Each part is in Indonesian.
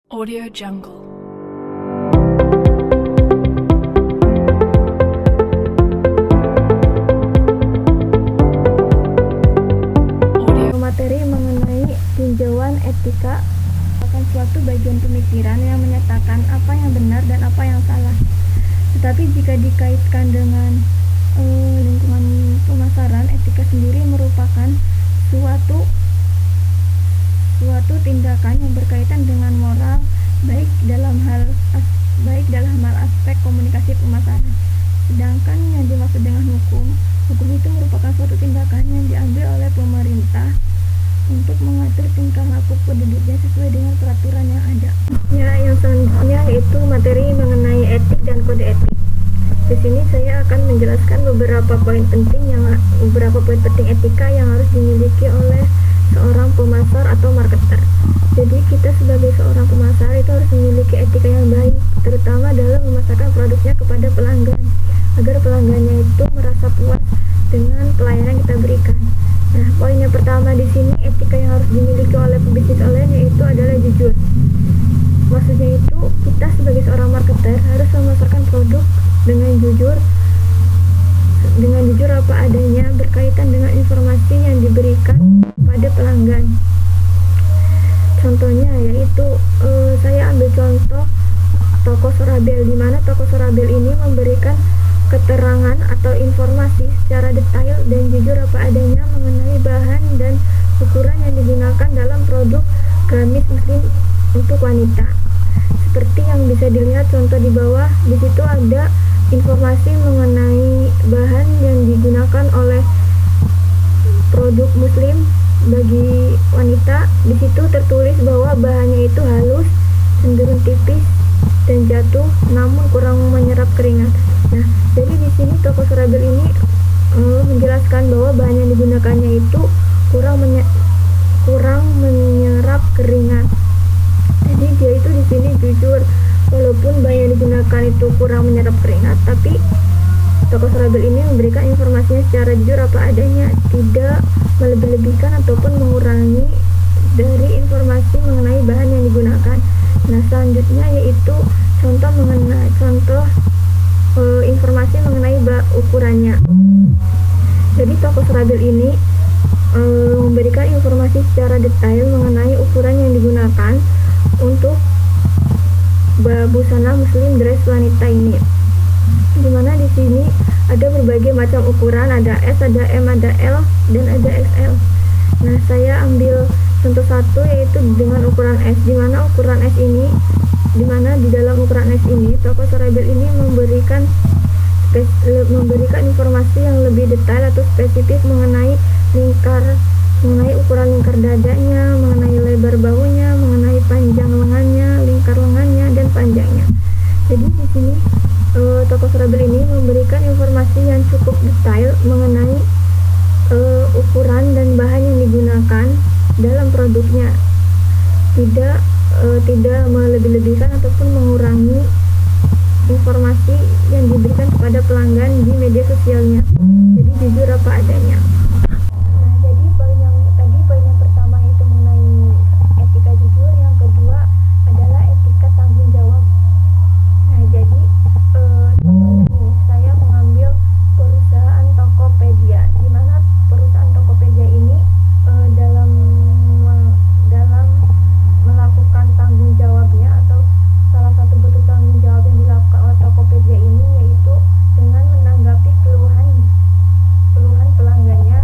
Audio Jungle. Materi mengenai tinjauan etika merupakan suatu bagian pemikiran yang menyatakan apa yang benar dan apa yang salah. Tetapi jika dikaitkan dengan lingkungan pemasaran, etika sendiri merupakan suatu tindakan yang berkaitan dengan moral, baik dalam hal aspek komunikasi pemasaran. Sedangkan yang dimaksud dengan hukum itu merupakan suatu tindakan yang diambil oleh pemerintah untuk mengatur tingkah laku penduduknya sesuai dengan peraturan yang ada. Ya, yang selanjutnya yaitu materi mengenai etik dan kode etik. Di sini saya akan menjelaskan beberapa poin penting etika yang harus dimiliki oleh seorang pemasar atau marketer. Jadi kita sebagai seorang pemasar itu harus memiliki etika yang baik, terutama dalam memasarkan produknya kepada pelanggan, agar pelanggannya itu merasa puas dengan pelayanan yang kita berikan. Nah, poin yang pertama di sini etika yang harus dimiliki oleh pebisnis online yaitu adalah jujur. Maksudnya itu kita sebagai seorang marketer harus memasarkan produk dengan jujur apa adanya berkaitan dengan informasi yang diberikan pada pelanggan. Contohnya yaitu saya ambil contoh toko Sorabel, di mana toko Sorabel ini memberikan keterangan atau informasi secara detail dan jujur apa adanya mengenai bahan dan ukuran yang digunakan dalam produk gamis muslim untuk wanita. Seperti yang bisa dilihat contoh di bawah, di situ ada informasi mengenai bahan yang digunakan oleh produk muslim bagi wanita. Di situ tertulis bahwa bahannya itu halus, cenderung tipis dan jatuh, namun kurang menyerap keringat. Nah, jadi di sini toko Sorabel ini menjelaskan bahwa bahan yang digunakannya itu kurang menyerap keringat. Jadi dia itu di sini jujur, walaupun bahan yang digunakan itu kurang menyerap keringat, tapi toko Sorabel ini memberikan informasinya secara jujur apa adanya, tidak melebih-lebihkan ataupun mengurangi dari informasi mengenai bahan yang digunakan. Nah, selanjutnya yaitu contoh informasi mengenai ukurannya. Jadi toko Sorabel ini memberikan informasi secara detail mengenai ukuran yang digunakan untuk busana muslim dress wanita ini. Dimana di sini ada berbagai macam ukuran, ada S, ada M, ada L, dan ada XL. Nah, saya ambil contoh satu yaitu dengan ukuran S, di mana di dalam ukuran S ini toko Sorabel ini memberikan informasi yang lebih detail atau spesifik mengenai ukuran lingkar dadanya, mengenai lebar bahunya, mengenai panjang lengannya, lingkar lengannya, dan panjangnya. Jadi di sini toko Sorabel ini memberikan informasi yang cukup detail mengenai ukuran dan bahan yang digunakan dalam produknya, tidak melebih-lebihkan ataupun mengurangi informasi yang diberikan kepada pelanggan di media sosialnya. Jadi jujur apa adanya. Nah, jadi poin yang pertama itu mengenai etika jujur, yang kedua adalah etika tanggung jawab. Nah, jadi contohnya nih, saya mengambil perusahaan Tokopedia, di mana perusahaan Tokopedia ini dalam melakukan tanggung jawabnya, atau salah satu bentuk tanggung jawab yang dilakukan oleh Tokopedia ini yaitu dengan menanggapi keluhan pelanggannya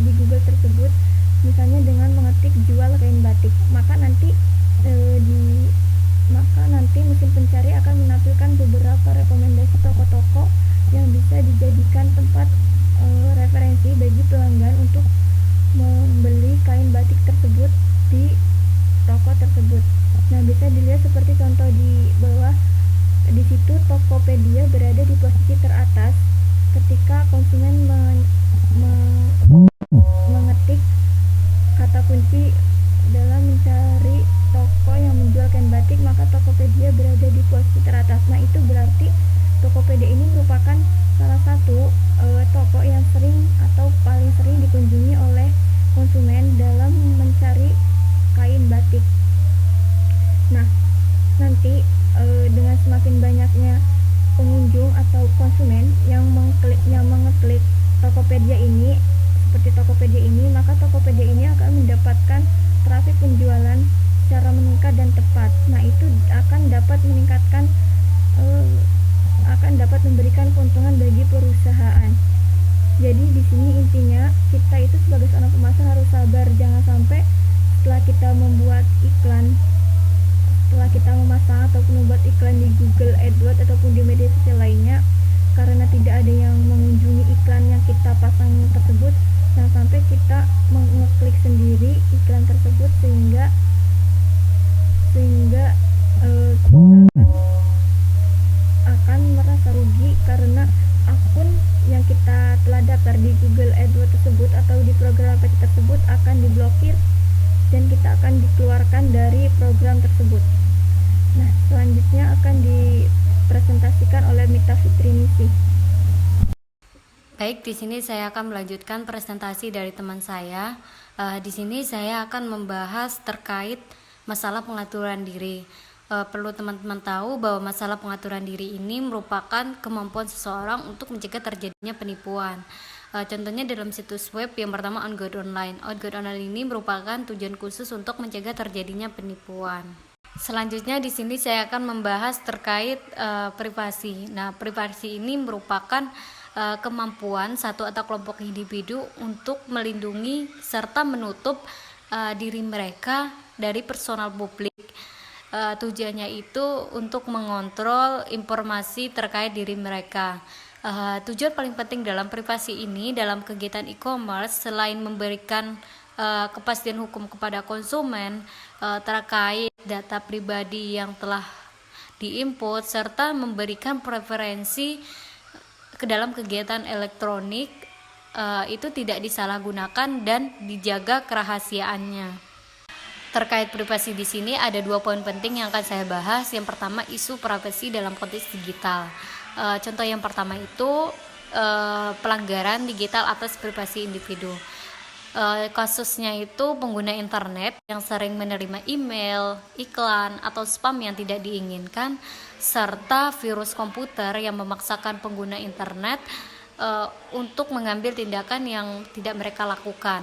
di Google tersebut, misalnya dengan mengetik jual kain batik, maka nanti mesin pencari akan menampilkan beberapa rekomendasi toko-toko yang bisa dijadikan tempat referensi bagi pelanggan untuk membeli kain batik tersebut di toko tersebut. Nah, bisa dilihat seperti contoh di bawah. Di situ Tokopedia berada di posisi teratas ketika konsumen mengetik kata kunci dalam mencari toko yang menjual kain batik, maka Tokopedia berada di posisi teratas. Nah, itu berarti Tokopedia ini merupakan salah satu toko yang sering atau paling sering dikunjungi oleh konsumen dalam mencari kain batik. Nah, nanti dengan semakin banyaknya pengunjung atau konsumen yang mengeklik Tokopedia ini, seperti Tokopedia ini, maka Tokopedia ini akan mendapatkan trafik penjualan secara meningkat dan tepat. Nah, itu akan dapat memberikan keuntungan bagi perusahaan. Jadi di sini intinya kita itu sebagai seorang pemasar harus sabar, jangan sampai setelah kita memasang ataupun membuat iklan di Google AdWords ataupun di media sosial lainnya, karena tidak ada yang mengunjungi iklan yang kita pasang tersebut, jangan sampai kita mengeklik sendiri iklan tersebut sehingga kita akan merasa rugi karena akun yang kita telah daftar di Google AdWords tersebut atau di program aplikasi tersebut akan diblokir dan kita akan dikeluarkan dari program tersebut. Nah, selanjutnya akan dipresentasikan oleh Mita Fitrinisi. Baik, di sini saya akan melanjutkan presentasi dari teman saya. Di sini saya akan membahas terkait masalah pengaturan diri. Perlu teman-teman tahu bahwa masalah pengaturan diri ini merupakan kemampuan seseorang untuk mencegah terjadinya penipuan. Contohnya dalam situs web yang pertama On Guide Online. On Guide Online ini merupakan tujuan khusus untuk mencegah terjadinya penipuan. Selanjutnya di sini saya akan membahas terkait privasi. Nah, privasi ini merupakan kemampuan satu atau kelompok individu untuk melindungi serta menutup diri mereka dari personal publik. Tujuannya itu untuk mengontrol informasi terkait diri mereka. Tujuan paling penting dalam privasi ini dalam kegiatan e-commerce selain memberikan kepastian hukum kepada konsumen terkait data pribadi yang telah diinput serta memberikan preferensi ke dalam kegiatan elektronik itu tidak disalahgunakan dan dijaga kerahasiaannya. Terkait privasi di sini ada 2 poin penting yang akan saya bahas. Yang pertama, isu privasi dalam konteks digital. Contoh yang pertama itu pelanggaran digital atas privasi individu. Kasusnya itu pengguna internet yang sering menerima email, iklan, atau spam yang tidak diinginkan, serta virus komputer yang memaksakan pengguna internet untuk mengambil tindakan yang tidak mereka lakukan.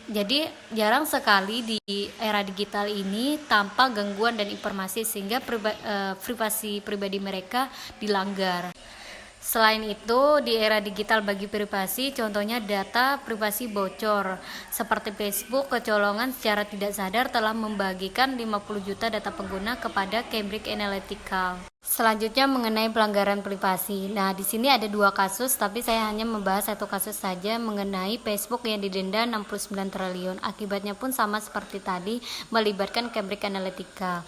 Jadi jarang sekali di era digital ini tanpa gangguan dan informasi sehingga privasi pribadi mereka dilanggar. Selain itu, di era digital bagi privasi, contohnya data privasi bocor, seperti Facebook kecolongan secara tidak sadar telah membagikan 50 juta data pengguna kepada Cambridge Analytica. Selanjutnya mengenai pelanggaran privasi. Nah, di sini ada 2 kasus, tapi saya hanya membahas 1 kasus saja mengenai Facebook yang didenda 69 triliun. Akibatnya pun sama seperti tadi, melibatkan Cambridge Analytica.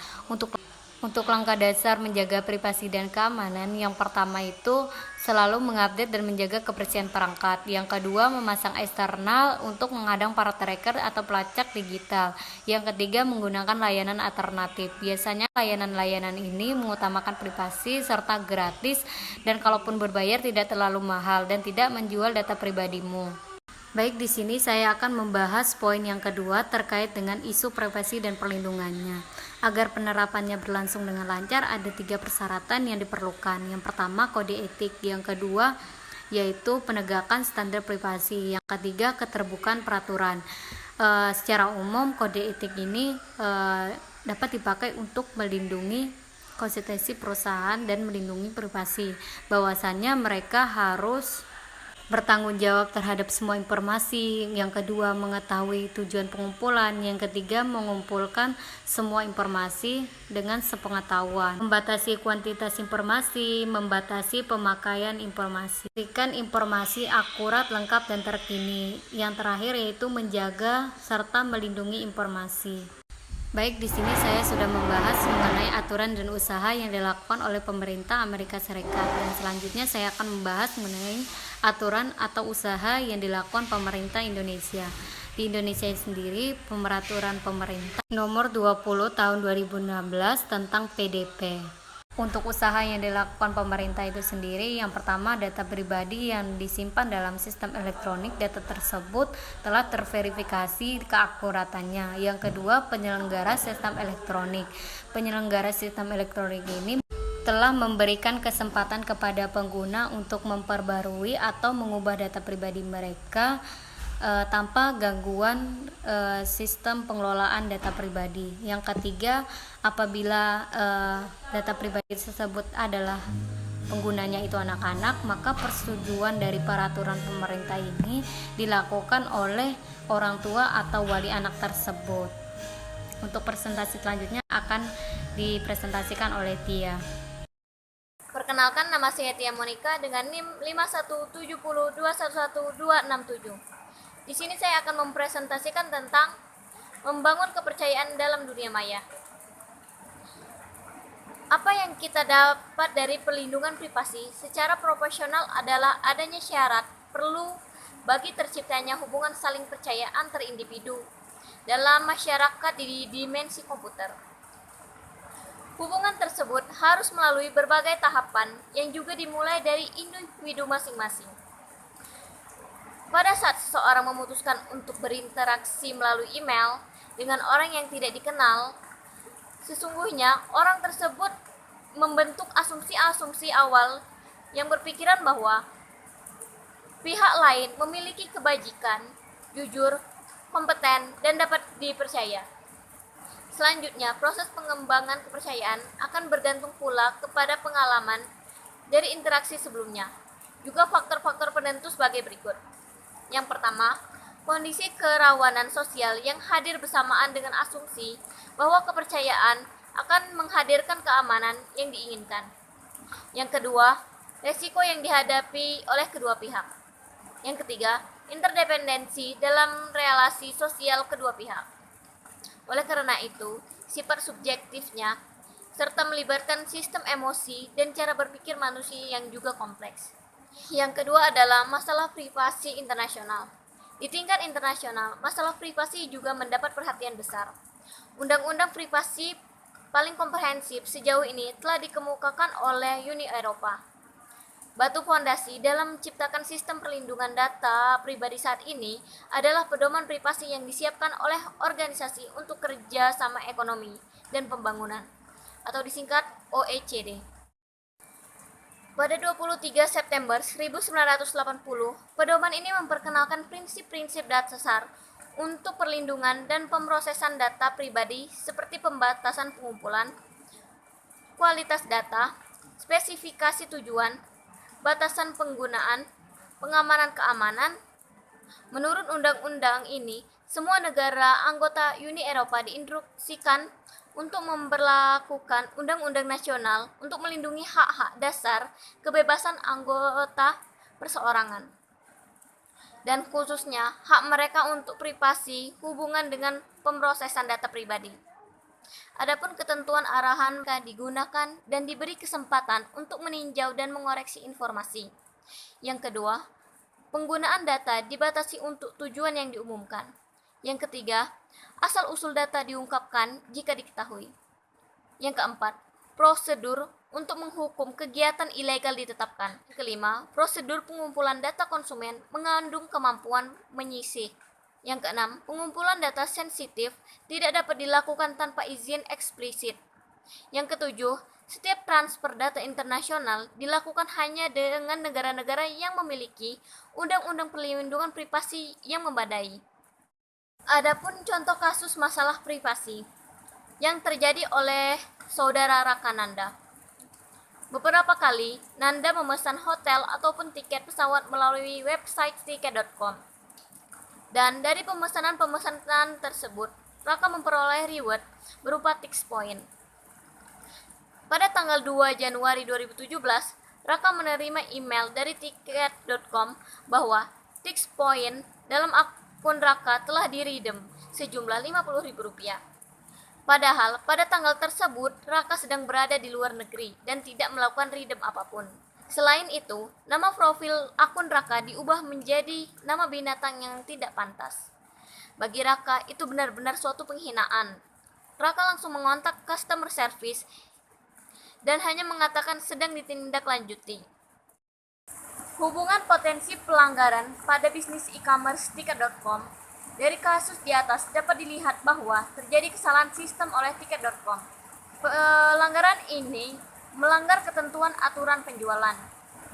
Untuk langkah dasar menjaga privasi dan keamanan, yang pertama itu selalu mengupdate dan menjaga kebersihan perangkat. Yang kedua, memasang eksternal untuk menghadang para tracker atau pelacak digital. Yang ketiga, menggunakan layanan alternatif. Biasanya layanan-layanan ini mengutamakan privasi serta gratis, dan kalaupun berbayar tidak terlalu mahal dan tidak menjual data pribadimu. Baik, di sini saya akan membahas poin yang kedua terkait dengan isu privasi dan perlindungannya. Agar penerapannya berlangsung dengan lancar, ada 3 persyaratan yang diperlukan. Yang pertama, kode etik. Yang kedua, yaitu penegakan standar privasi. Yang ketiga, keterbukaan peraturan. Secara umum, kode etik ini dapat dipakai untuk melindungi konsistensi perusahaan dan melindungi privasi. Bahwasannya mereka harus bertanggung jawab terhadap semua informasi, yang kedua mengetahui tujuan pengumpulan, yang ketiga mengumpulkan semua informasi dengan sepengetahuan, membatasi kuantitas informasi, membatasi pemakaian informasi, memberikan informasi akurat, lengkap, dan terkini. Yang terakhir yaitu menjaga serta melindungi informasi. Baik, di sini saya sudah membahas mengenai aturan dan usaha yang dilakukan oleh pemerintah Amerika Serikat, dan selanjutnya saya akan membahas mengenai aturan atau usaha yang dilakukan pemerintah Indonesia. Di Indonesia sendiri, Peraturan Pemerintah Nomor 20 Tahun 2016 tentang PDP. Untuk usaha yang dilakukan pemerintah itu sendiri, yang pertama, data pribadi yang disimpan dalam sistem elektronik, data tersebut telah terverifikasi keakuratannya. Yang kedua, penyelenggara sistem elektronik. Penyelenggara sistem elektronik ini telah memberikan kesempatan kepada pengguna untuk memperbarui atau mengubah data pribadi mereka tanpa gangguan sistem pengelolaan data pribadi. Yang ketiga, apabila data pribadi tersebut adalah penggunanya itu anak-anak, maka persetujuan dari peraturan pemerintah ini dilakukan oleh orang tua atau wali anak tersebut. Untuk presentasi selanjutnya akan dipresentasikan oleh Tia. Perkenalkan, nama saya Tia Monica dengan NIM 51702111267. Di sini saya akan mempresentasikan tentang membangun kepercayaan dalam dunia maya. Apa yang kita dapat dari pelindungan privasi secara proporsional adalah adanya syarat perlu bagi terciptanya hubungan saling percaya antar individu dalam masyarakat di dimensi komputer. Hubungan tersebut harus melalui berbagai tahapan yang juga dimulai dari individu masing-masing. Pada saat seseorang memutuskan untuk berinteraksi melalui email dengan orang yang tidak dikenal, sesungguhnya orang tersebut membentuk asumsi-asumsi awal yang berpikiran bahwa pihak lain memiliki kebajikan, jujur, kompeten, dan dapat dipercaya. Selanjutnya, proses pengembangan kepercayaan akan bergantung pula kepada pengalaman dari interaksi sebelumnya. Juga faktor-faktor penentu sebagai berikut. Yang pertama, kondisi kerawanan sosial yang hadir bersamaan dengan asumsi bahwa kepercayaan akan menghadirkan keamanan yang diinginkan. Yang kedua, resiko yang dihadapi oleh kedua pihak. Yang ketiga, interdependensi dalam relasi sosial kedua pihak. Oleh karena itu, sifat subjektifnya serta melibatkan sistem emosi dan cara berpikir manusia yang juga kompleks. Yang kedua adalah masalah privasi internasional. Di tingkat internasional, masalah privasi juga mendapat perhatian besar. Undang-undang privasi paling komprehensif sejauh ini telah dikemukakan oleh Uni Eropa. Batu fondasi dalam menciptakan sistem perlindungan data pribadi saat ini adalah pedoman privasi yang disiapkan oleh Organisasi untuk Kerja Sama Ekonomi dan Pembangunan, atau disingkat OECD. Pada 23 September 1980, pedoman ini memperkenalkan prinsip-prinsip dasar untuk perlindungan dan pemrosesan data pribadi seperti pembatasan pengumpulan, kualitas data, spesifikasi tujuan, batasan penggunaan, pengamanan keamanan. Menurut undang-undang ini, semua negara anggota Uni Eropa diinstruksikan untuk memberlakukan undang-undang nasional untuk melindungi hak-hak dasar kebebasan anggota perseorangan, dan khususnya hak mereka untuk privasi hubungan dengan pemrosesan data pribadi. Adapun ketentuan arahan digunakan dan diberi kesempatan untuk meninjau dan mengoreksi informasi. Yang kedua, penggunaan data dibatasi untuk tujuan yang diumumkan. Yang ketiga, asal-usul data diungkapkan jika diketahui. Yang keempat, prosedur untuk menghukum kegiatan ilegal ditetapkan. Yang kelima, prosedur pengumpulan data konsumen mengandung kemampuan menyisih. Yang keenam, pengumpulan data sensitif tidak dapat dilakukan tanpa izin eksplisit. Yang ketujuh, setiap transfer data internasional dilakukan hanya dengan negara-negara yang memiliki undang-undang perlindungan privasi yang memadai. Adapun contoh kasus masalah privasi yang terjadi oleh saudara Rakananda. Beberapa kali, Nanda memesan hotel ataupun tiket pesawat melalui website tiket.com. Dan dari pemesanan tersebut, Raka memperoleh reward berupa Tix Point. Pada tanggal 2 Januari 2017, Raka menerima email dari tiket.com bahwa Tix Point dalam akun Raka telah di-redeem sejumlah Rp50.000. Padahal pada tanggal tersebut Raka sedang berada di luar negeri dan tidak melakukan redeem apapun. Selain itu, nama profil akun Raka diubah menjadi nama binatang yang tidak pantas. Bagi Raka, itu benar-benar suatu penghinaan. Raka langsung mengontak customer service dan hanya mengatakan sedang ditindaklanjuti. Hubungan potensi pelanggaran pada bisnis e-commerce tiket.com. Dari kasus di atas dapat dilihat bahwa terjadi kesalahan sistem oleh tiket.com. Pelanggaran ini melanggar ketentuan aturan penjualan.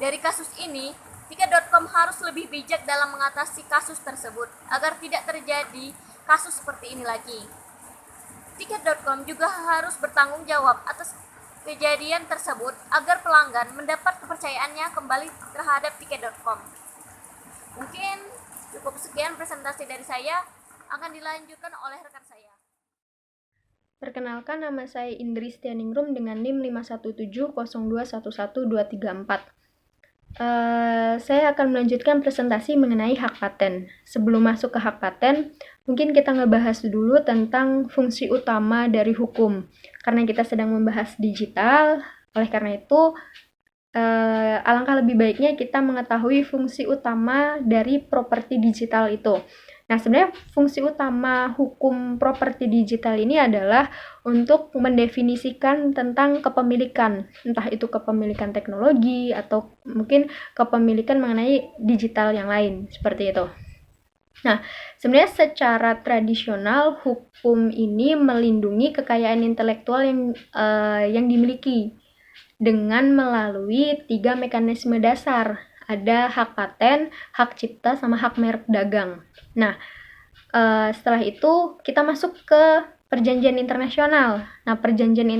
Dari kasus ini, tiket.com harus lebih bijak dalam mengatasi kasus tersebut agar tidak terjadi kasus seperti ini lagi. Tiket.com juga harus bertanggung jawab atas kejadian tersebut agar pelanggan mendapat kepercayaannya kembali terhadap tiket.com. Mungkin cukup sekian presentasi dari saya, akan dilanjutkan oleh rekan saya. Perkenalkan, nama saya Indri Stianingrum dengan NIM 51702112234. Saya akan melanjutkan presentasi mengenai hak paten. Sebelum masuk ke hak paten, mungkin kita ngebahas dulu tentang fungsi utama dari hukum. Karena kita sedang membahas digital, oleh karena itu alangkah lebih baiknya kita mengetahui fungsi utama dari properti digital itu. Nah, sebenarnya fungsi utama hukum properti digital ini adalah untuk mendefinisikan tentang kepemilikan, entah itu kepemilikan teknologi atau mungkin kepemilikan mengenai digital yang lain, seperti itu. Nah, sebenarnya secara tradisional hukum ini melindungi kekayaan intelektual yang dimiliki dengan melalui 3 mekanisme dasar. Ada hak paten, hak cipta, sama hak merek dagang. Nah, setelah itu kita masuk ke perjanjian internasional. Nah, perjanjian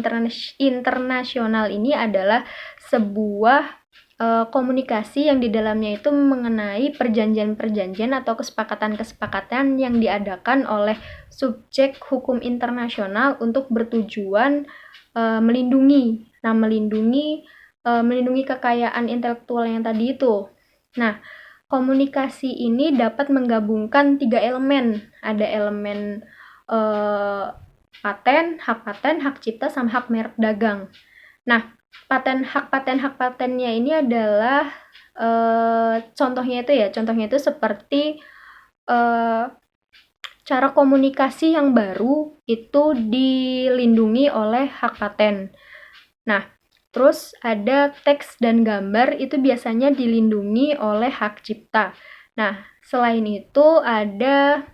internasional ini adalah sebuah komunikasi yang di dalamnya itu mengenai perjanjian-perjanjian atau kesepakatan-kesepakatan yang diadakan oleh subjek hukum internasional untuk bertujuan melindungi kekayaan intelektual yang tadi itu. Nah, komunikasi ini dapat menggabungkan 3 elemen. Ada elemen hak paten, hak cipta, sama hak merek dagang. Nah, hak patennya ini adalah contohnya itu seperti cara komunikasi yang baru itu dilindungi oleh hak paten. Nah, terus ada teks dan gambar itu biasanya dilindungi oleh hak cipta. Nah, selain itu ada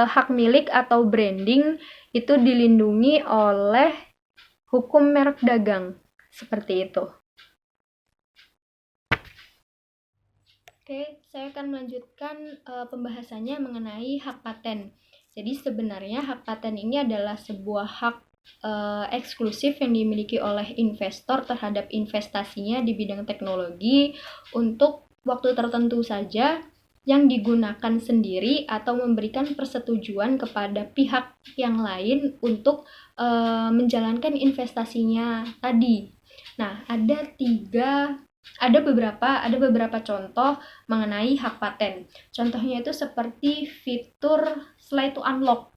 hak milik atau branding itu dilindungi oleh hukum merek dagang. Seperti itu. Oke, saya akan melanjutkan pembahasannya mengenai hak paten. Jadi sebenarnya hak paten ini adalah sebuah hak eksklusif yang dimiliki oleh investor terhadap investasinya di bidang teknologi untuk waktu tertentu saja yang digunakan sendiri atau memberikan persetujuan kepada pihak yang lain untuk menjalankan investasinya tadi. Nah, ada beberapa contoh mengenai hak paten. Contohnya itu seperti fitur slide to unlock.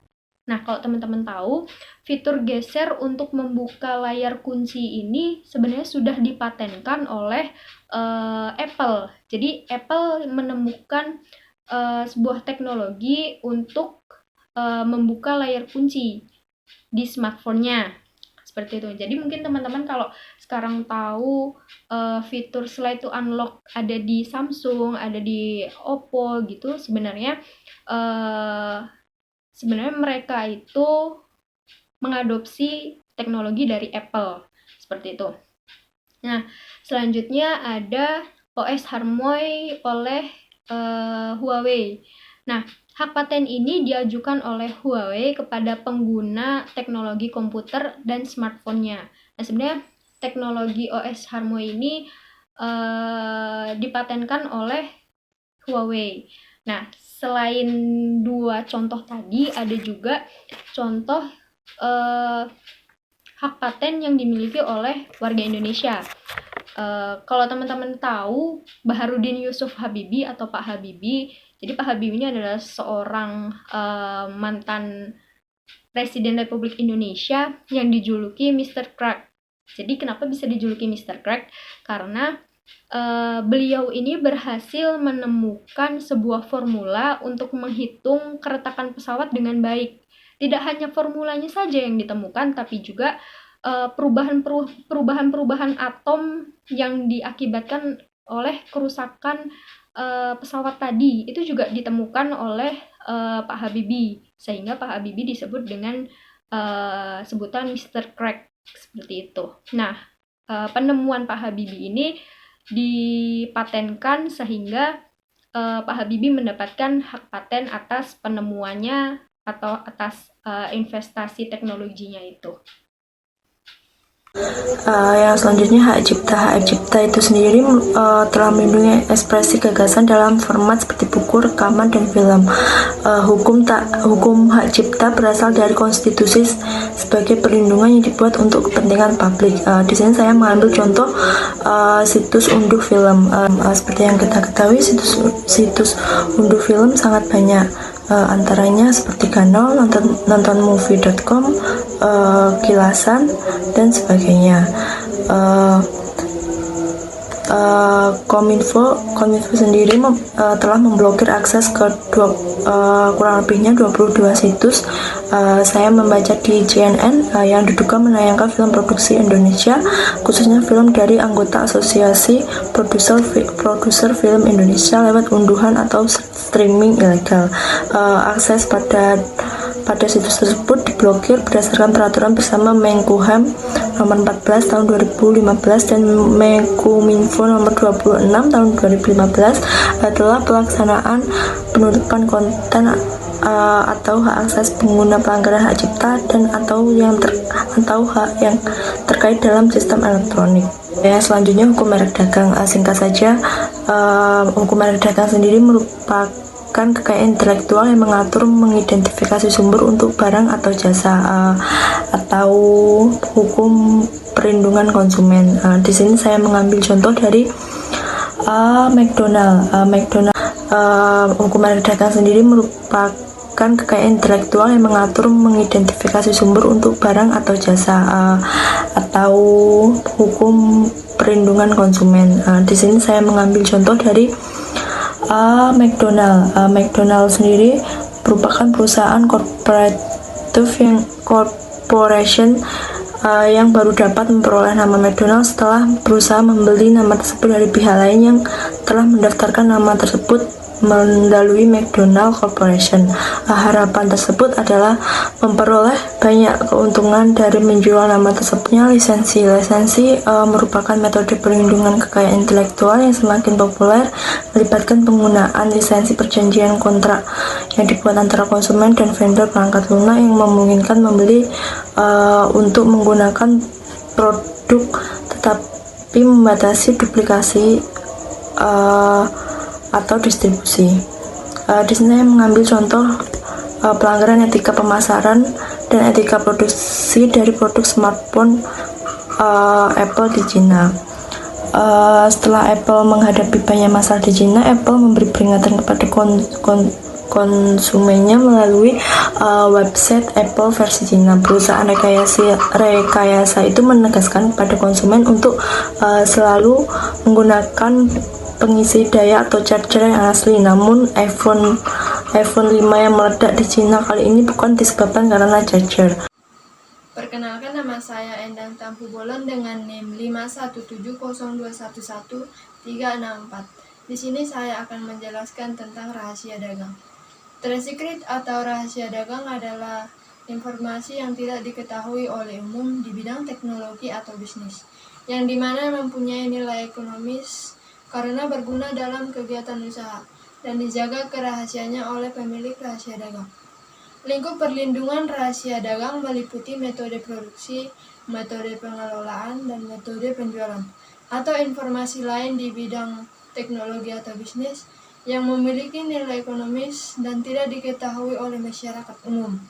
Nah, kalau teman-teman tahu, fitur geser untuk membuka layar kunci ini sebenarnya sudah dipatenkan oleh Apple. Jadi, Apple menemukan sebuah teknologi untuk membuka layar kunci di smartphone-nya. Seperti itu. Jadi, mungkin teman-teman kalau sekarang tahu fitur slide to unlock ada di Samsung, ada di Oppo gitu, sebenarnya mereka itu mengadopsi teknologi dari Apple, seperti itu. Nah, selanjutnya ada OS Harmony oleh Huawei. Nah, hak paten ini diajukan oleh Huawei kepada pengguna teknologi komputer dan smartphone-nya. Nah, sebenarnya teknologi OS Harmony ini dipatenkan oleh Huawei. Nah, selain dua contoh tadi, ada juga contoh hak paten yang dimiliki oleh warga Indonesia. Kalau teman-teman tahu Baharudin Yusuf Habibie atau Pak Habibie, jadi Pak Habibie ini adalah seorang mantan Presiden Republik Indonesia yang dijuluki Mr. Crack. Jadi kenapa bisa dijuluki Mr. Crack? Karena beliau ini berhasil menemukan sebuah formula untuk menghitung keretakan pesawat dengan baik. Tidak hanya formulanya saja yang ditemukan, tapi juga perubahan-perubahan atom yang diakibatkan oleh kerusakan pesawat tadi itu juga ditemukan oleh Pak Habibie, sehingga Pak Habibie disebut dengan sebutan Mr. Crack seperti itu. Nah, penemuan Pak Habibie ini dipatenkan sehingga Pak Habibie mendapatkan hak paten atas penemuannya atau atas investasi teknologinya itu. Yang selanjutnya hak cipta. Hak cipta itu sendiri telah melindungi ekspresi gagasan dalam format seperti buku, rekaman, dan film. Hukum hak cipta berasal dari konstitusi sebagai perlindungan yang dibuat untuk kepentingan publik. Di sini saya mengambil contoh situs unduh film. Seperti yang kita ketahui, situs unduh film sangat banyak. Antaranya seperti Kanal, nontonmovie.com, Kilasan, dan sebagainya. Kominfo sendiri telah memblokir akses ke kurang lebihnya 22 situs. Saya membaca di CNN yang diduga menayangkan film produksi Indonesia, khususnya film dari anggota Asosiasi Produser Film Indonesia lewat unduhan atau streaming ilegal. Akses pada situs tersebut diblokir berdasarkan peraturan bersama Menkumham nomor 14 tahun 2015 dan Menkominfo nomor 26 tahun 2015 adalah pelaksanaan penutupan konten atau hak akses pengguna pelanggaran hak cipta dan atau hak yang terkait dalam sistem elektronik. Selanjutnya hukum merek dagang. Singkat saja, hukum merek dagang sendiri merupakan kekayaan intelektual yang mengatur mengidentifikasi sumber untuk barang atau jasa atau hukum perlindungan konsumen. Di sini saya mengambil contoh dari McDonald. Hukum merek dagang sendiri merupakan kekayaan intelektual yang mengatur mengidentifikasi sumber untuk barang atau jasa atau hukum perlindungan konsumen. Di sini saya mengambil contoh dari McDonald. McDonald sendiri merupakan perusahaan corporation yang baru dapat memperoleh nama McDonald setelah berusaha membeli nama tersebut dari pihak lain yang telah mendaftarkan nama tersebut melalui McDonald Corporation. Harapan tersebut adalah memperoleh banyak keuntungan dari menjual nama tersebutnya. Lisensi merupakan metode perlindungan kekayaan intelektual yang semakin populer, melibatkan penggunaan lisensi perjanjian kontrak yang dibuat antara konsumen dan vendor perangkat lunak yang memungkinkan membeli untuk menggunakan produk tetapi membatasi duplikasi atau distribusi. Di sini saya mengambil contoh pelanggaran etika pemasaran dan etika produksi dari produk smartphone Apple di Cina. Setelah Apple menghadapi banyak masalah di Cina, Apple memberi peringatan kepada konsumennya melalui website Apple versi Cina. Perusahaan rekayasa itu menegaskan kepada konsumen untuk selalu menggunakan pengisi daya atau charger yang asli. Namun iPhone 5 yang meledak di Cina kali ini bukan disebabkan karena charger. Perkenalkan, nama saya Endang Tampu Bolon dengan NIM 51702111364. Di sini saya akan menjelaskan tentang rahasia dagang. Trade secret atau rahasia dagang adalah informasi yang tidak diketahui oleh umum di bidang teknologi atau bisnis, yang dimana mempunyai nilai ekonomis karena berguna dalam kegiatan usaha dan dijaga kerahasiaannya oleh pemilik rahasia dagang. Lingkup perlindungan rahasia dagang meliputi metode produksi, metode pengelolaan, dan metode penjualan, atau informasi lain di bidang teknologi atau bisnis yang memiliki nilai ekonomis dan tidak diketahui oleh masyarakat umum.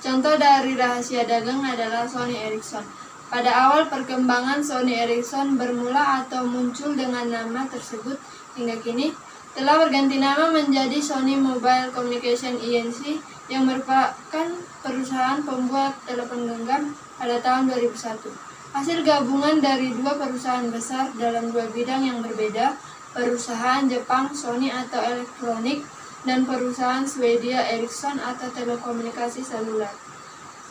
Contoh dari rahasia dagang adalah Sony Ericsson. Pada awal perkembangan Sony Ericsson bermula atau muncul dengan nama tersebut hingga kini telah berganti nama menjadi Sony Mobile Communication Inc. yang merupakan perusahaan pembuat telepon genggam pada tahun 2001. Hasil gabungan dari dua perusahaan besar dalam dua bidang yang berbeda, perusahaan Jepang Sony atau elektronik dan perusahaan Swedia Ericsson atau telekomunikasi seluler.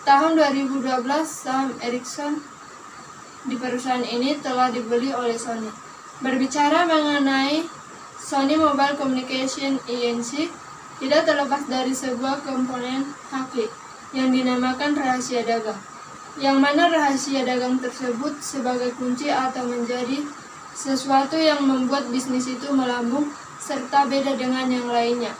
Tahun 2012, saham Ericsson di perusahaan ini telah dibeli oleh Sony. Berbicara mengenai Sony Mobile Communication Inc. tidak terlepas dari sebuah komponen hakik yang dinamakan rahasia dagang, yang mana rahasia dagang tersebut sebagai kunci atau menjadi sesuatu yang membuat bisnis itu melambung serta beda dengan yang lainnya.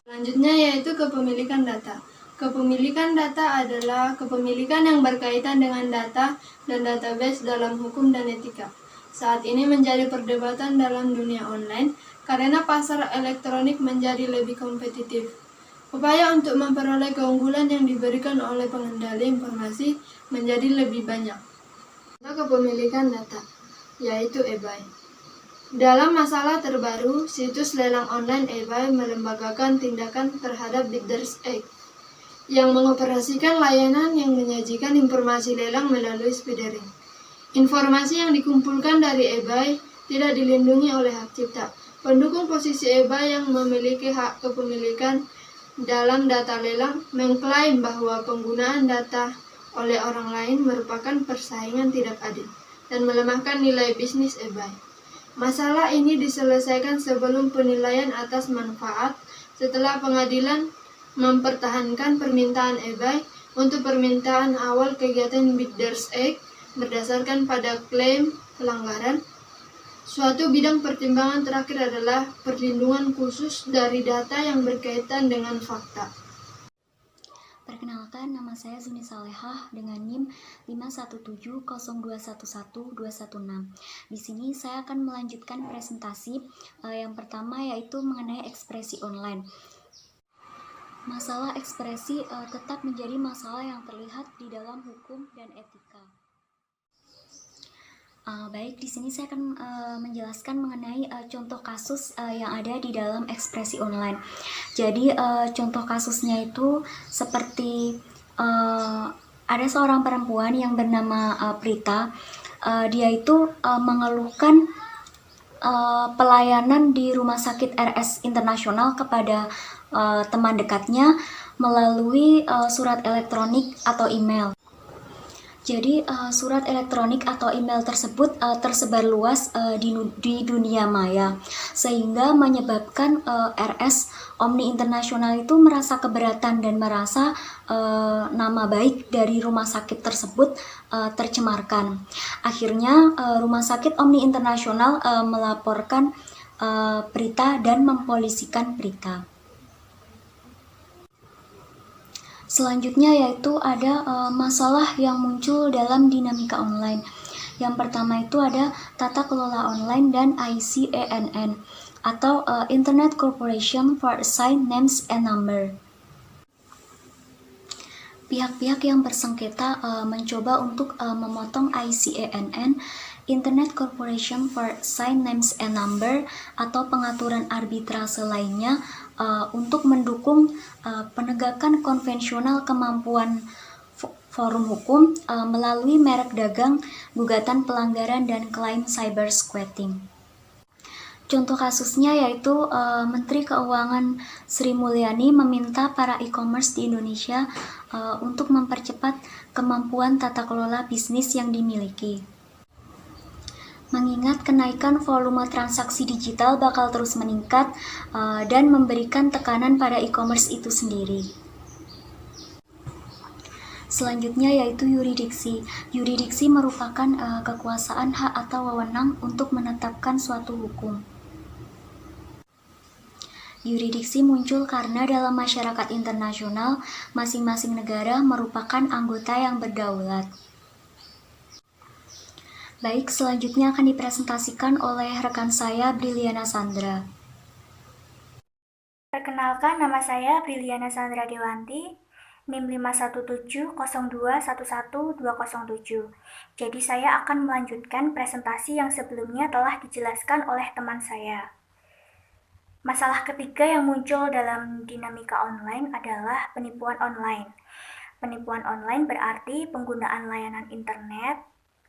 Selanjutnya yaitu kepemilikan data. Kepemilikan data adalah kepemilikan yang berkaitan dengan data dan database dalam hukum dan etika. Saat ini menjadi perdebatan dalam dunia online karena pasar elektronik menjadi lebih kompetitif. Upaya untuk memperoleh keunggulan yang diberikan oleh pengendali informasi menjadi lebih banyak. Contoh kepemilikan data, yaitu eBay. Dalam masalah terbaru, situs lelang online eBay melembagakan tindakan terhadap Bidders Egg yang mengoperasikan layanan yang menyajikan informasi lelang melalui speedering. Informasi yang dikumpulkan dari eBay tidak dilindungi oleh hak cipta. Pendukung posisi eBay yang memiliki hak kepemilikan dalam data lelang mengklaim bahwa penggunaan data oleh orang lain merupakan persaingan tidak adil dan melemahkan nilai bisnis eBay. Masalah ini diselesaikan sebelum penilaian atas manfaat setelah pengadilan mempertahankan permintaan eBay untuk permintaan awal kegiatan Bidders Egg berdasarkan pada klaim pelanggaran. Suatu bidang pertimbangan terakhir adalah perlindungan khusus dari data yang berkaitan dengan fakta. Perkenalkan, nama saya Zuni Salehah dengan NIM 51702111216. Di sini saya akan melanjutkan presentasi yang pertama, yaitu mengenai ekspresi online. Masalah ekspresi tetap menjadi masalah yang terlihat di dalam hukum dan etika. Baik, di sini saya akan menjelaskan mengenai contoh kasus yang ada di dalam ekspresi online. Jadi contoh kasusnya itu seperti ada seorang perempuan yang bernama Prita. Dia itu mengeluhkan pelayanan di Rumah Sakit RS Internasional kepada teman dekatnya melalui surat elektronik atau email. Jadi surat elektronik atau email tersebut tersebar luas di dunia maya, sehingga menyebabkan RS Omni Internasional itu merasa keberatan dan merasa nama baik dari rumah sakit tersebut tercemarkan. Akhirnya Rumah Sakit Omni Internasional melaporkan Prita dan mempolisikan Prita. Selanjutnya yaitu ada masalah yang muncul dalam dinamika online. Yang pertama itu ada tata kelola online dan ICANN atau Internet Corporation for Assigned Names and Number. Pihak-pihak yang bersengketa mencoba untuk memotong ICANN, Internet Corporation for Assigned Names and Number, atau pengaturan arbitrase lainnya untuk mendukung penegakan konvensional kemampuan forum hukum melalui merek dagang, gugatan pelanggaran, dan klaim cyber squatting. Contoh kasusnya yaitu Menteri Keuangan Sri Mulyani meminta para e-commerce di Indonesia untuk mempercepat kemampuan tata kelola bisnis yang dimiliki. Mengingat kenaikan volume transaksi digital bakal terus meningkat dan memberikan tekanan pada e-commerce itu sendiri. Selanjutnya yaitu yuridiksi. Yuridiksi merupakan kekuasaan hak atau wewenang untuk menetapkan suatu hukum. Yuridiksi muncul karena dalam masyarakat internasional, masing-masing negara merupakan anggota yang berdaulat. Baik, selanjutnya akan dipresentasikan oleh rekan saya, Briliana Sandra. Perkenalkan, nama saya Briliana Sandra Dewanti, NIM 51702111207. Jadi saya akan melanjutkan presentasi yang sebelumnya telah dijelaskan oleh teman saya. Masalah ketiga yang muncul dalam dinamika online adalah penipuan online. Penipuan online berarti penggunaan layanan internet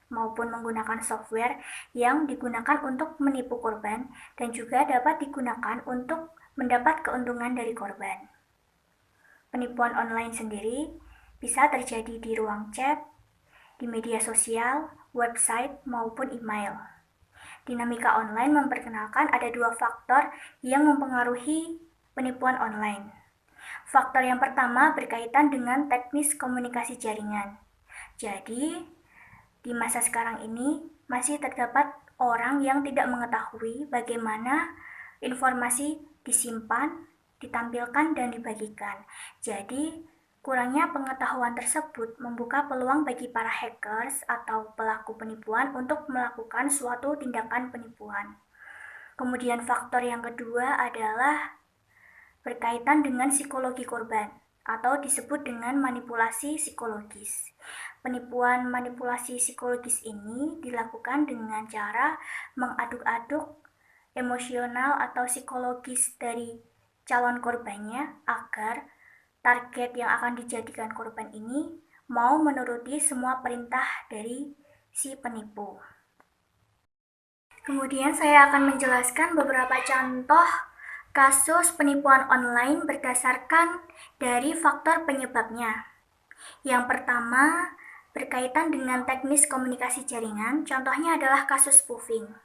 maupun menggunakan software yang digunakan untuk menipu korban dan juga dapat digunakan untuk mendapat keuntungan dari korban. Penipuan online sendiri bisa terjadi di ruang chat, di media sosial, website, maupun email. Dinamika online memperkenalkan ada dua faktor yang mempengaruhi penipuan online. Faktor yang pertama berkaitan dengan teknis komunikasi jaringan. Jadi, di masa sekarang ini masih terdapat orang yang tidak mengetahui bagaimana informasi disimpan, ditampilkan, dan dibagikan. Jadi, kurangnya pengetahuan tersebut membuka peluang bagi para hackers atau pelaku penipuan untuk melakukan suatu tindakan penipuan. Kemudian faktor yang kedua adalah berkaitan dengan psikologi korban atau disebut dengan manipulasi psikologis. Penipuan manipulasi psikologis ini dilakukan dengan cara mengaduk-aduk emosional atau psikologis dari calon korbannya agar target yang akan dijadikan korban ini mau menuruti semua perintah dari si penipu. Kemudian saya akan menjelaskan beberapa contoh kasus penipuan online berdasarkan dari faktor penyebabnya. Yang pertama, berkaitan dengan teknis komunikasi jaringan, contohnya adalah kasus spoofing.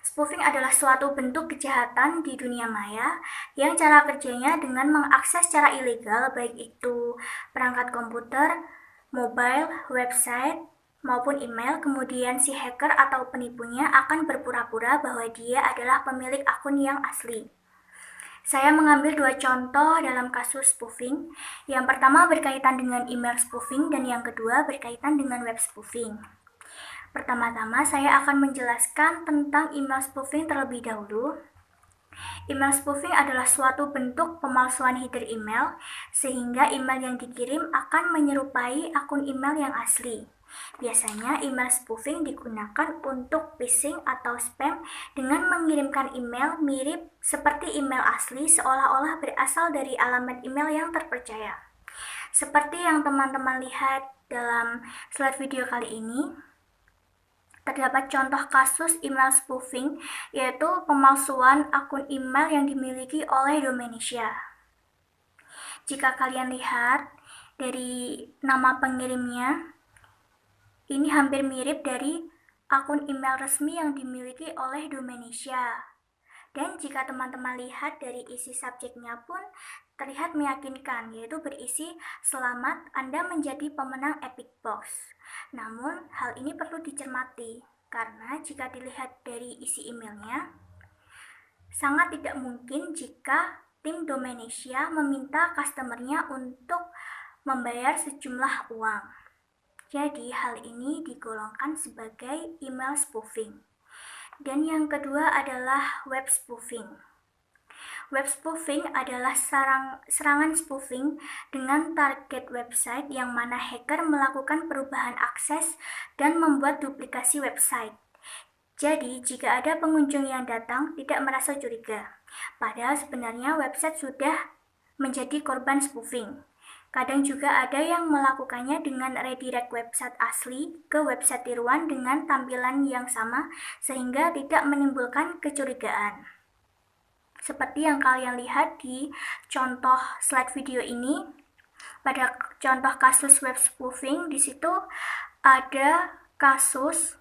Spoofing adalah suatu bentuk kejahatan di dunia maya yang cara kerjanya dengan mengakses secara ilegal baik itu perangkat komputer, mobile, website, maupun email. Kemudian si hacker atau penipunya akan berpura-pura bahwa dia adalah pemilik akun yang asli. Saya mengambil dua contoh dalam kasus spoofing. Yang pertama berkaitan dengan email spoofing dan yang kedua berkaitan dengan web spoofing. Pertama-tama saya akan menjelaskan tentang email spoofing terlebih dahulu. Email spoofing adalah suatu bentuk pemalsuan header email sehingga email yang dikirim akan menyerupai akun email yang asli. Biasanya email spoofing digunakan untuk phishing atau spam dengan mengirimkan email mirip seperti email asli seolah-olah berasal dari alamat email yang terpercaya. Seperti yang teman-teman lihat dalam slide video kali ini, terdapat contoh kasus email spoofing, yaitu pemalsuan akun email yang dimiliki oleh Domenesia. Jika kalian lihat dari nama pengirimnya, ini hampir mirip dari akun email resmi yang dimiliki oleh Domenesia. Dan jika teman-teman lihat dari isi subjeknya pun terlihat meyakinkan, yaitu berisi "Selamat, Anda menjadi pemenang Epic Box". Namun, hal ini perlu dicermati, karena jika dilihat dari isi emailnya, sangat tidak mungkin jika tim Domenesia meminta customernya untuk membayar sejumlah uang. Jadi, hal ini digolongkan sebagai email spoofing. Dan yang kedua adalah web spoofing. Web spoofing adalah serangan spoofing dengan target website yang mana hacker melakukan perubahan akses dan membuat duplikasi website. Jadi, jika ada pengunjung yang datang tidak merasa curiga, padahal sebenarnya website sudah menjadi korban spoofing. Kadang juga ada yang melakukannya dengan redirect website asli ke website tiruan dengan tampilan yang sama sehingga tidak menimbulkan kecurigaan. Seperti yang kalian lihat di contoh slide video ini, pada contoh kasus web spoofing di situ ada kasus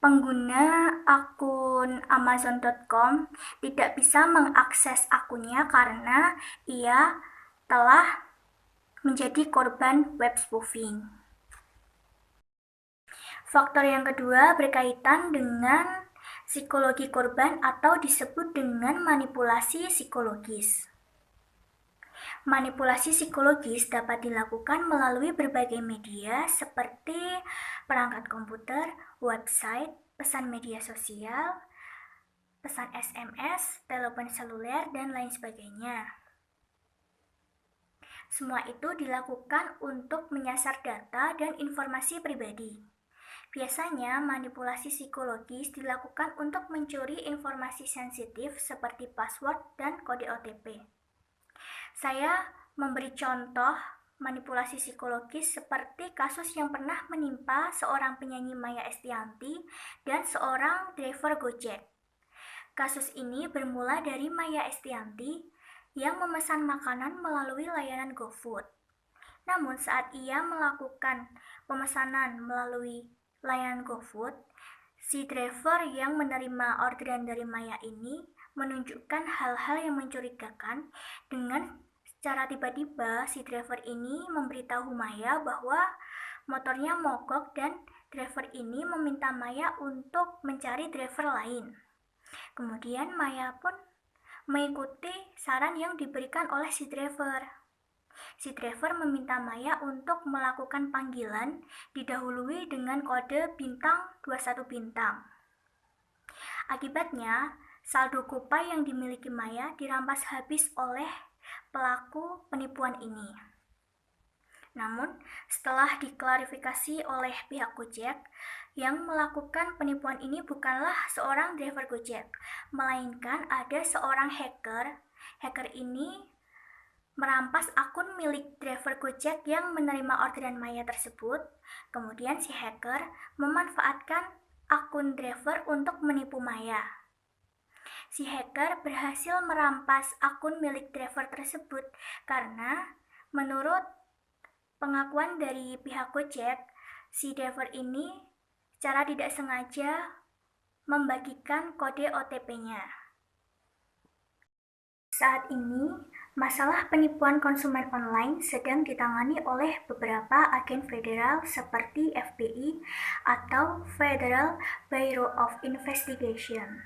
pengguna akun Amazon.com tidak bisa mengakses akunnya karena ia telah menjadi korban web spoofing. Faktor yang kedua berkaitan dengan psikologi korban atau disebut dengan manipulasi psikologis. Manipulasi psikologis dapat dilakukan melalui berbagai media seperti perangkat komputer, website, pesan media sosial, pesan SMS, telepon seluler, dan lain sebagainya. Semua itu dilakukan untuk menyasar data dan informasi pribadi. Biasanya, manipulasi psikologis dilakukan untuk mencuri informasi sensitif seperti password dan kode OTP. Saya memberi contoh manipulasi psikologis seperti kasus yang pernah menimpa seorang penyanyi Maya Estianty dan seorang driver Gojek. Kasus ini bermula dari Maya Estianty yang memesan makanan melalui layanan GoFood. Namun saat ia melakukan pemesanan melalui layanan GoFood, si driver yang menerima orderan dari Maya ini menunjukkan hal-hal yang mencurigakan dengan secara tiba-tiba si driver ini memberitahu Maya bahwa motornya mogok dan driver ini meminta Maya untuk mencari driver lain. Kemudian Maya pun mengikuti saran yang diberikan oleh si driver. Si driver meminta Maya untuk melakukan panggilan didahului dengan kode bintang 21 bintang. Akibatnya, saldo Kupai yang dimiliki Maya dirampas habis oleh pelaku penipuan ini. Namun, setelah diklarifikasi oleh pihak Gojek, yang melakukan penipuan ini bukanlah seorang driver Gojek, melainkan ada seorang hacker. Hacker ini merampas akun milik driver Gojek yang menerima orderan Maya tersebut. Kemudian si hacker memanfaatkan akun driver untuk menipu Maya. Si hacker berhasil merampas akun milik driver tersebut karena menurut pengakuan dari pihak Gojek, si driver ini secara tidak sengaja membagikan kode OTP-nya. Saat ini, masalah penipuan konsumen online sedang ditangani oleh beberapa agen federal seperti FBI atau Federal Bureau of Investigation.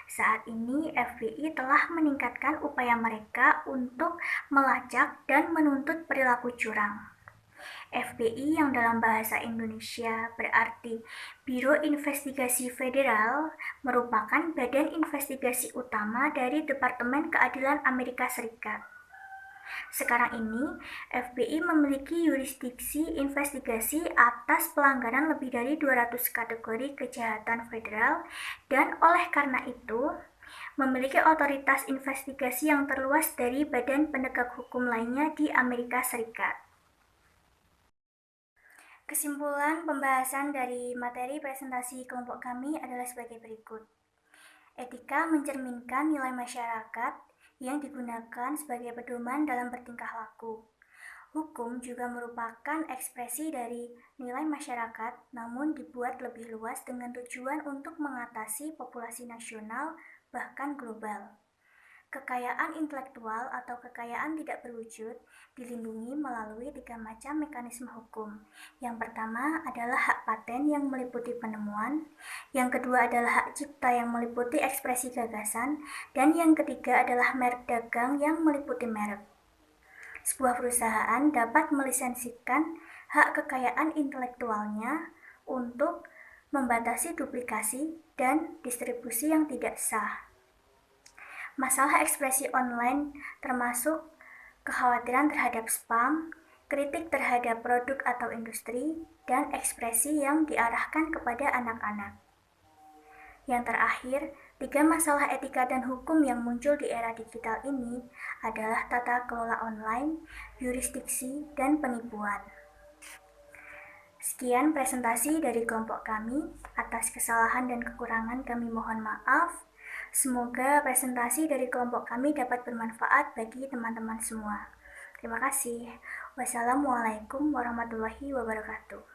Saat ini, FBI telah meningkatkan upaya mereka untuk melacak dan menuntut perilaku curang. FBI yang dalam bahasa Indonesia berarti Biro Investigasi Federal merupakan badan investigasi utama dari Departemen Keadilan Amerika Serikat. Sekarang ini, FBI memiliki yurisdiksi investigasi atas pelanggaran lebih dari 200 kategori kejahatan federal dan oleh karena itu, memiliki otoritas investigasi yang terluas dari badan penegak hukum lainnya di Amerika Serikat. Kesimpulan pembahasan dari materi presentasi kelompok kami adalah sebagai berikut. Etika mencerminkan nilai masyarakat yang digunakan sebagai pedoman dalam bertingkah laku. Hukum juga merupakan ekspresi dari nilai masyarakat, namun dibuat lebih luas dengan tujuan untuk mengatasi populasi nasional, bahkan global. Kekayaan intelektual atau kekayaan tidak berwujud dilindungi melalui 3 macam mekanisme hukum. Yang pertama adalah hak paten yang meliputi penemuan, yang kedua adalah hak cipta yang meliputi ekspresi gagasan, dan yang ketiga adalah merek dagang yang meliputi merek. Sebuah perusahaan dapat melisensikan hak kekayaan intelektualnya untuk membatasi duplikasi dan distribusi yang tidak sah. Masalah ekspresi online termasuk kekhawatiran terhadap spam, kritik terhadap produk atau industri, dan ekspresi yang diarahkan kepada anak-anak. Yang terakhir, 3 masalah etika dan hukum yang muncul di era digital ini adalah tata kelola online, yurisdiksi, dan penipuan. Sekian presentasi dari kelompok kami. Atas kesalahan dan kekurangan kami mohon maaf. Semoga presentasi dari kelompok kami dapat bermanfaat bagi teman-teman semua. Terima kasih. Wassalamualaikum warahmatullahi wabarakatuh.